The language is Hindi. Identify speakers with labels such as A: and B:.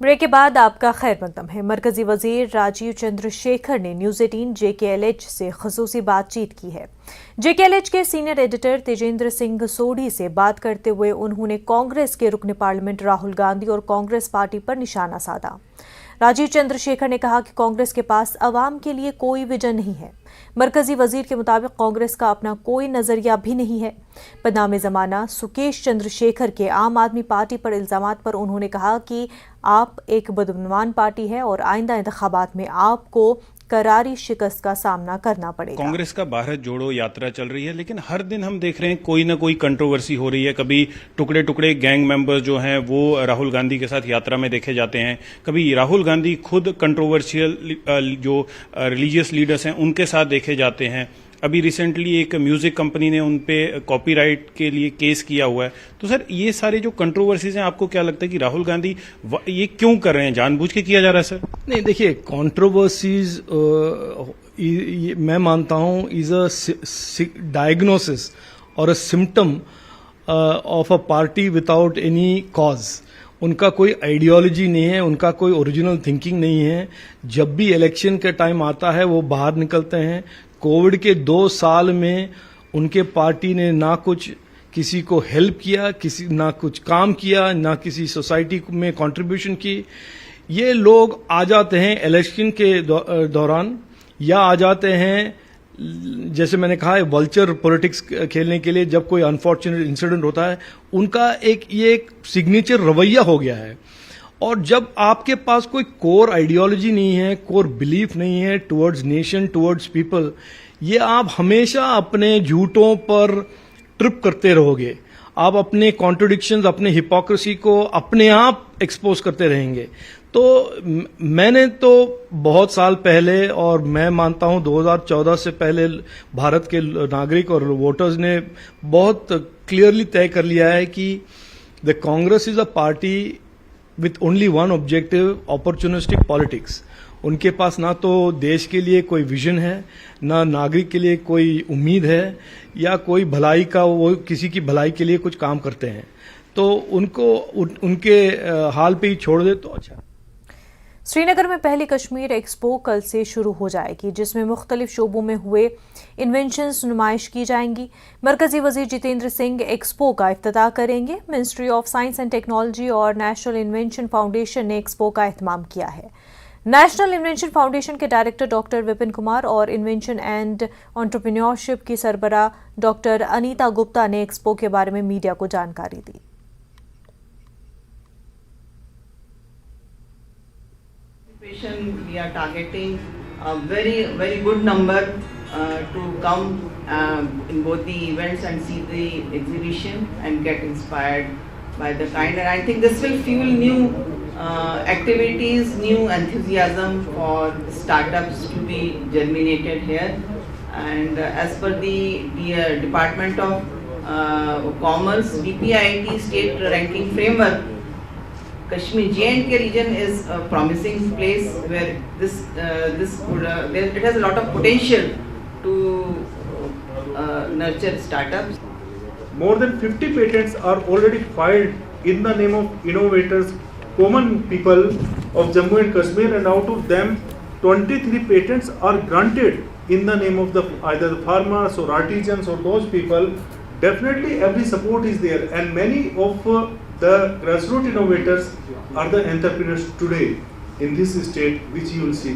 A: ब्रेक के बाद आपका खैर मकदम है। मरकजी वजीर राजीव चंद्रशेखर ने न्यूज 18 JKLH से खसूसी बातचीत की है। JKLH के सीनियर एडिटर तेजेंद्र सिंह सोढ़ी से बात करते हुए उन्होंने कांग्रेस के रुकन पार्लियामेंट राहुल गांधी और कांग्रेस पार्टी पर निशाना साधा। राजीव चंद्रशेखर ने कहा कि कांग्रेस के पास अवाम के लिए कोई विजन नहीं है। मरकजी वजीर के मुताबिक कांग्रेस का अपना कोई नजरिया भी नहीं है। बदनाम जमाना सुकेश चंद्रशेखर के आम आदमी पार्टी पर इल्जामात पर उन्होंने कहा कि आप एक बदगुमान पार्टी है और आइंदा इंतखाबात में आपको करारी शिकस्त का सामना करना पड़ेगा।
B: कांग्रेस का भारत जोड़ो यात्रा चल रही है, लेकिन हर दिन हम देख रहे हैं कोई ना कोई कंट्रोवर्सी हो रही है। कभी टुकड़े टुकड़े गैंग मेंबर्स जो हैं वो राहुल गांधी के साथ यात्रा में देखे जाते हैं, कभी राहुल गांधी खुद कंट्रोवर्शियल जो रिलीजियस लीडर्स हैं उनके साथ देखे जाते हैं। अभी रिसेंटली एक म्यूजिक कंपनी ने उन पे कॉपीराइट के लिए केस किया हुआ है। तो सर, ये सारे जो कंट्रोवर्सीज हैं, आपको क्या लगता है कि राहुल गांधी ये क्यों कर रहे हैं? जानबूझ के किया जा रहा है सर?
C: नहीं, देखिए, कंट्रोवर्सीज मैं मानता हूं इज अ डायग्नोसिस और a symptom of a party without any cause. उनका कोई आइडियोलॉजी नहीं है, उनका कोई ओरिजिनल थिंकिंग नहीं है। जब भी इलेक्शन का टाइम आता है वो बाहर निकलते हैं। कोविड के 2 साल में उनके पार्टी ने ना कुछ किसी को हेल्प किया, ना कुछ काम किया, ना किसी सोसाइटी में कंट्रीब्यूशन की। ये लोग आ जाते हैं इलेक्शन के दौरान, या आ जाते हैं जैसे मैंने कहा है वल्चर पॉलिटिक्स खेलने के लिए। जब कोई अनफॉर्चुनेट इंसिडेंट होता है, उनका ये एक सिग्नेचर रवैया हो गया है। और जब आपके पास कोई कोर आइडियोलॉजी नहीं है, कोर बिलीफ नहीं है टुवर्ड्स नेशन, टुवर्ड्स पीपल, ये आप हमेशा अपने झूठों पर ट्रिप करते रहोगे। आप अपने कॉन्ट्रडिक्शंस, अपने हिपोक्रेसी को अपने आप एक्सपोज करते रहेंगे। तो मैंने तो बहुत साल पहले, और मैं मानता हूं 2014 से पहले, भारत के नागरिक और वोटर्स ने बहुत क्लियरली तय कर लिया है कि the Congress is a party with only one objective, opportunistic politics. उनके पास ना तो देश के लिए कोई विजन है, ना नागरिक के लिए कोई उम्मीद है, या कोई भलाई का, वो किसी की भलाई के लिए कुछ काम करते हैं। तो उनको उनके हाल पे ही छोड़ दे तो अच्छा।
A: श्रीनगर में पहली कश्मीर एक्सपो कल से शुरू हो जाएगी, जिसमें मुख्तलिफ शोबों में हुए इन्वेंशंस नुमाइश की जाएंगी। मरकजी वजीर जितेंद्र सिंह एक्सपो का इफ्तिताह करेंगे। Ministry of science and technology और नेशनल इन्वेंशन फाउंडेशन ने एक्सपो का एहतमाम किया है। नेशनल इन्वेंशन फाउंडेशन के डायरेक्टर डॉक्टर विपिन कुमार और इन्वेंशन एंड एंटरप्रेन्योरशिप की सरबराह डॉक्टर अनीता गुप्ता ने एक्सपो के बारे में मीडिया को जानकारी दी।
D: We are targeting a very good number to come in both the events and see the exhibition and get inspired by the kind. And I think this will fuel new activities, new enthusiasm for startups to be germinated here. And as per the Department of Commerce DPIIT state ranking framework, Kashmir J&K region is a promising place where it has a lot of potential to nurture startups.
E: More than 50 patents are already filed in the name of innovators, common people of Jammu and Kashmir, and out of them 23 patents are granted in the name of either the farmers or artisans or those people. Definitely every support is there, and many of the grassroots innovators are the entrepreneurs today in this state, which you will see.